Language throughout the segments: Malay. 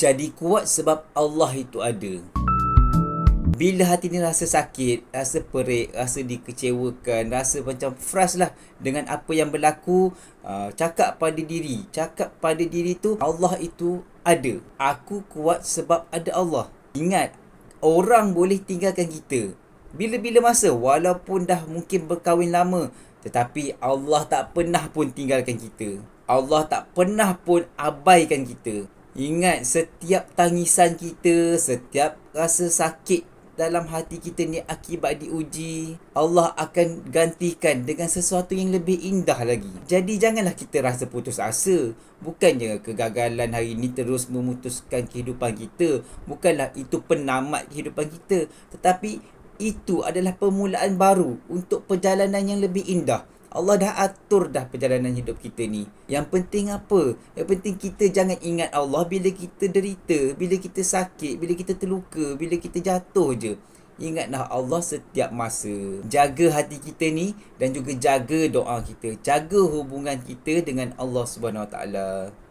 Jadi kuat sebab Allah itu ada. Bila hati ni rasa sakit, rasa perik, rasa dikecewakan, rasa macam frust lah dengan apa yang berlaku, cakap pada diri tu, Allah itu ada. Aku kuat sebab ada Allah. Ingat, orang boleh tinggalkan kita bila-bila masa, walaupun dah mungkin berkahwin lama, tetapi Allah tak pernah pun tinggalkan kita. Allah tak pernah pun abaikan kita. Ingat, setiap tangisan kita, setiap rasa sakit dalam hati kita ni akibat diuji, Allah akan gantikan dengan sesuatu yang lebih indah lagi. Jadi janganlah kita rasa putus asa. Bukannya kegagalan hari ini terus memutuskan kehidupan kita. Bukanlah itu penamat kehidupan kita. Tetapi itu adalah permulaan baru untuk perjalanan yang lebih indah. Allah dah atur dah perjalanan hidup kita ni. Yang penting apa? Yang penting kita jangan ingat Allah bila kita derita, bila kita sakit, bila kita terluka, bila kita jatuh je. Ingatlah Allah setiap masa. Jaga hati kita ni dan juga jaga doa kita. Jaga hubungan kita dengan Allah SWT.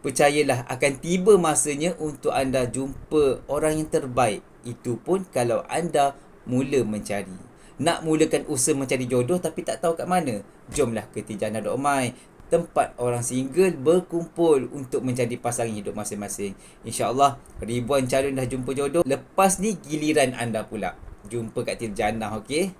Percayalah akan tiba masanya untuk anda jumpa orang yang terbaik. Itu pun kalau anda mula mencari. Nak mulakan usaha mencari jodoh tapi tak tahu kat mana? Jomlah ke Tijana Omai, tempat orang single berkumpul untuk mencari pasangan hidup masing-masing. InsyaAllah ribuan calon dah jumpa jodoh. Lepas ni giliran anda pula jumpa kat Tijana, okey?